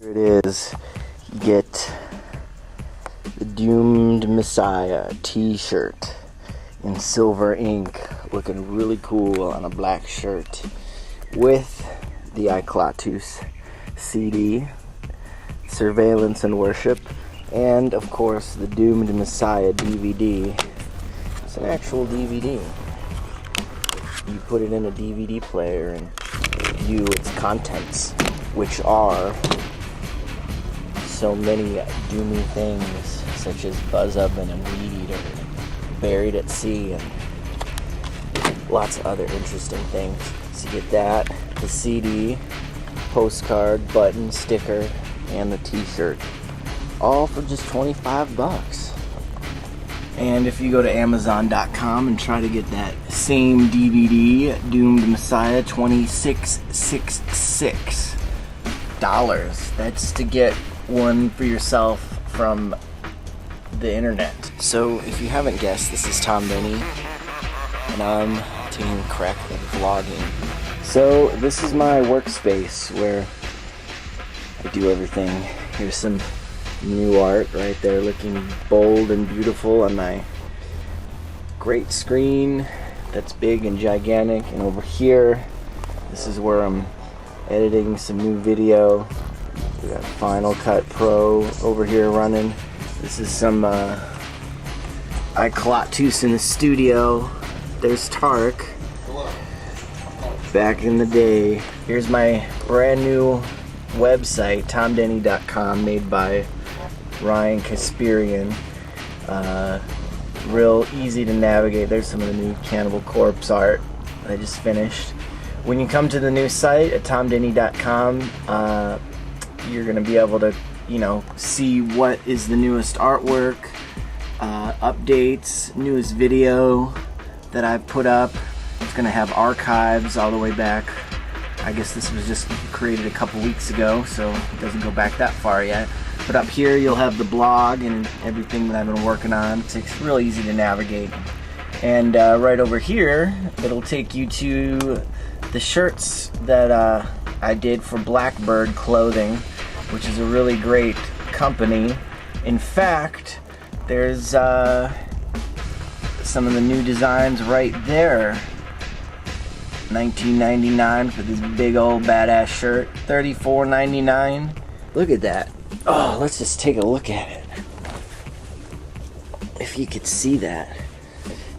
Here it is. You get the Doomed Messiah t-shirt in silver ink, looking really cool on a black shirt, with the iClatus CD, Surveillance and Worship, and of course the Doomed Messiah DVD. It's an actual DVD. You put it in a DVD player and view its contents, which are so many doomy things, such as Buzz Oven and Weed Eater, and Buried at Sea, and lots of other interesting things. So you get that, the CD, postcard, button, sticker, and the t-shirt, all for just 25 bucks. And if you go to Amazon.com and try to get that same DVD, Doomed Messiah, $26.66. That's to get one for yourself from the internet. So if you haven't guessed, this is Tom Denny, and I'm taking crack at vlogging. So this is my workspace where I do everything. Here's some new art right there, looking bold and beautiful on my great screen that's big and gigantic. And over here, this is where I'm editing some new video. We got Final Cut Pro over here running. This is some iClatus in the studio. There's Tark back in the day. Here's my brand new website, TOMDENNEY2010.mp4, made by Ryan Kasperian. Real easy to navigate. There's some of the new Cannibal Corpse art I just finished. When you come to the new site at TOMDENNEY2010.com, you're gonna be able to, see what is the newest artwork, updates, newest video that I've put up. It's gonna have archives all the way back. I guess this was just created a couple weeks ago, so it doesn't go back that far yet. But up here you'll have the blog and everything that I've been working on. It's real easy to navigate. And right over here, it'll take you to the shirts that I did for Blackbird Clothing, which is a really great company. In fact, there's some of the new designs right there. $19.99 for this big old badass shirt. $34.99. Look at that. Oh, let's just take a look at it. If you could see that.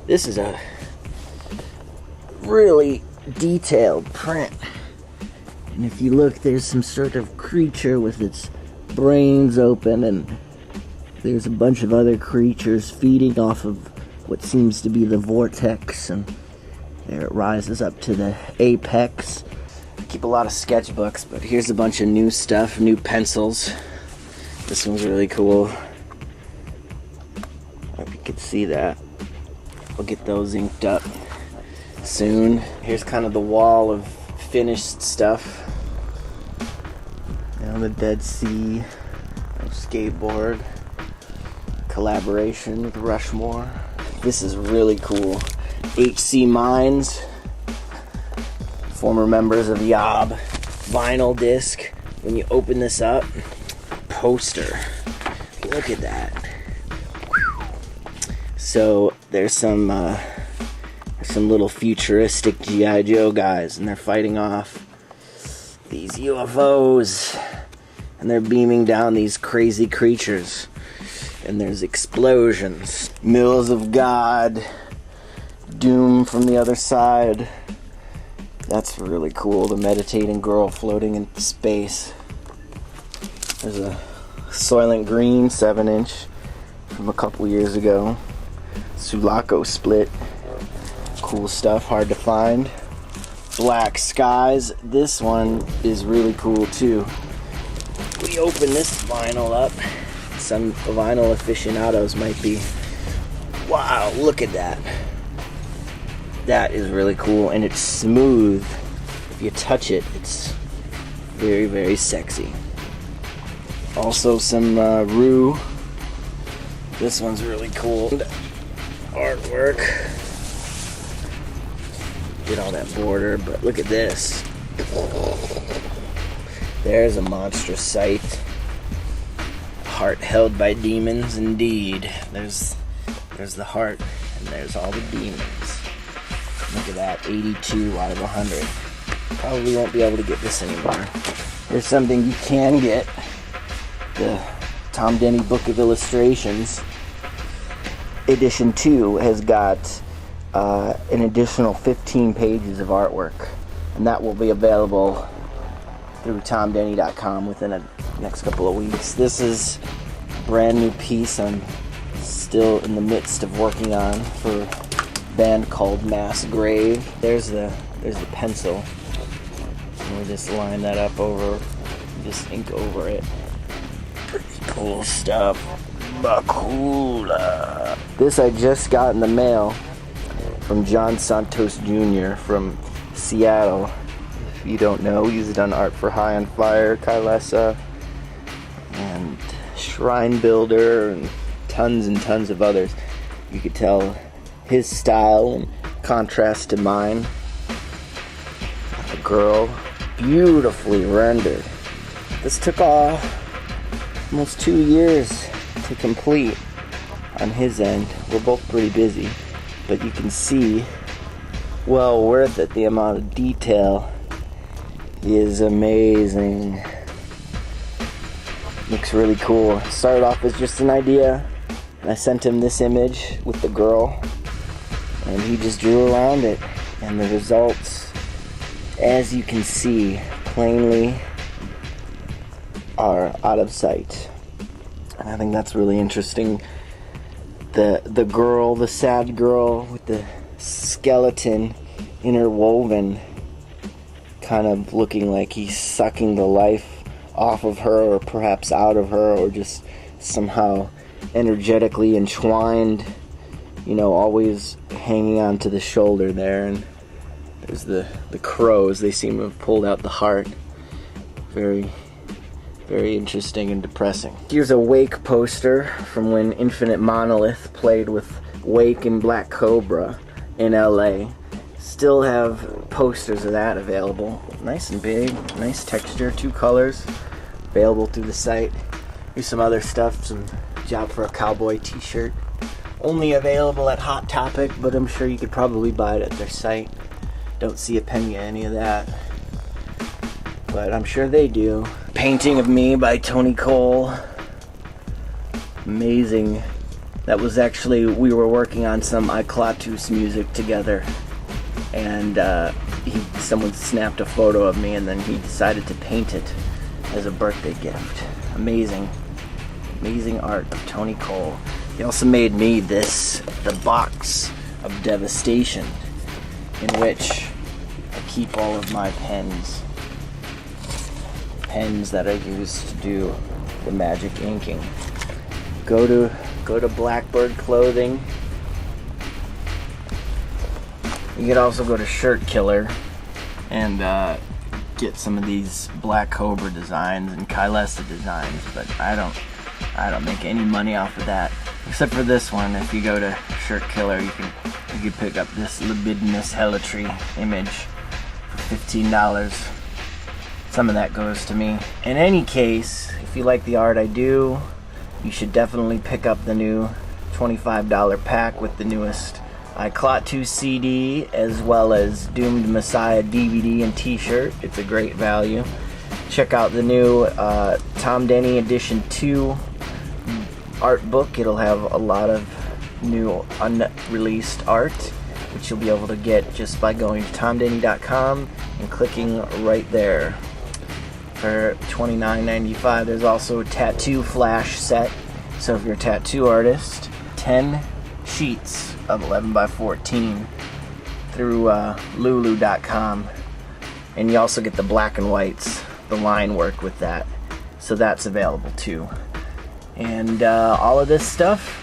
This is a really detailed print. And if you look, there's some sort of creature with its brains open, and there's a bunch of other creatures feeding off of what seems to be the vortex, and there it rises up to the apex. I keep a lot of sketchbooks, but here's a bunch of new stuff, new pencils. This one's really cool. I hope you can see that. We'll get those inked up soon. Here's kind of the wall of finished stuff. Down the Dead Sea, skateboard, collaboration with Rushmore. This is really cool. HC Mines, former members of Yob, vinyl disc. When you open this up, poster. Look at that. So there's some little futuristic G.I. Joe guys, and they're fighting off these UFOs, and they're beaming down these crazy creatures, and there's explosions. Mills of God, Doom from the other side. That's really cool. The meditating girl floating in space. There's a Soylent Green 7-inch from a couple years ago. Sulaco split. Cool stuff, hard to find. Black Skies. This one is really cool too. We open this vinyl up. Some vinyl aficionados might be, wow, look at that. That is really cool, and it's smooth. If you touch it, it's very, very sexy. Also some Rue. This one's really cool. Artwork. Get all that border, but look at this. There's a monstrous sight. Heart held by demons, indeed. There's the heart, and there's all the demons. Look at that, 82 out of 100. Probably won't be able to get this anymore. There's something you can get. The Tom Denny Book of Illustrations, Edition 2, has got an additional 15 pages of artwork. And that will be available through TOMDENNEY2010.mp4 within the next couple of weeks. This is a brand new piece I'm still in the midst of working on for a band called Mass Grave. There's the pencil. And we just line that up over, just ink over it. Pretty cool stuff. Bakula. This I just got in the mail from John Santos Jr. from Seattle. If you don't know, he's done art for High on Fire, Kailasa, and Shrine Builder, and tons of others. You could tell his style in contrast to mine. A girl, beautifully rendered. This took almost 2 years to complete on his end. We're both pretty busy, but you can see, well worth it. The amount of detail is amazing. Looks really cool. Started off as just an idea, and I sent him this image with the girl, and he just drew around it, and the results, as you can see plainly, are out of sight. And I think that's really interesting. The girl, the sad girl with the skeleton interwoven, kind of looking like he's sucking the life off of her, or perhaps out of her, or just somehow energetically entwined, you know, always hanging on to the shoulder there. And there's the crows. They seem to have pulled out the heart. Very interesting and depressing. Here's a Wake poster from when Infinite Monolith played with Wake and Black Cobra in LA. Still have posters of that available. Nice and big, nice texture, 2 colors, available through the site. Here's some other stuff, some Job for a Cowboy t-shirt. Only available at Hot Topic, but I'm sure you could probably buy it at their site. Don't see a penny of any of that, but I'm sure they do. Painting of me by Tony Cole. Amazing. That was actually, we were working on some Iklatus music together, and someone snapped a photo of me, and then he decided to paint it as a birthday gift. Amazing art of Tony Cole. He also made me the box of devastation, in which I keep all of my pens that I use to do the magic inking. Go to Blackbird Clothing. You could also go to Shirt Killer and get some of these Black Cobra designs and Kailasa designs, but I don't make any money off of that, except for this one. If you go to Shirt Killer, you can pick up this libidinous helitry image for $15. Some of that goes to me. In any case, if you like the art I do, you should definitely pick up the new $25 pack with the newest Iklatus CD, as well as Doomed Messiah DVD and t-shirt. It's a great value. Check out the new Tom Denny Edition 2 art book. It'll have a lot of new unreleased art, which you'll be able to get just by going to TOMDENNEY.com and clicking right there. For $29.95, there's also a tattoo flash set. So if you're a tattoo artist, 10 sheets of 11x14 through Lulu.com, and you also get the black and whites, the line work with that, so that's available too. And all of this stuff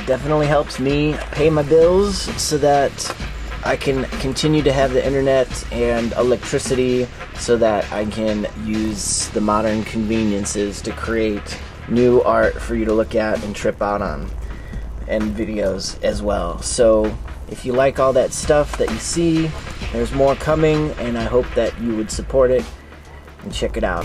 definitely helps me pay my bills so that I can continue to have the internet and electricity, so that I can use the modern conveniences to create new art for you to look at and trip out on, and videos as well. So if you like all that stuff that you see, there's more coming, and I hope that you would support it. and check it out.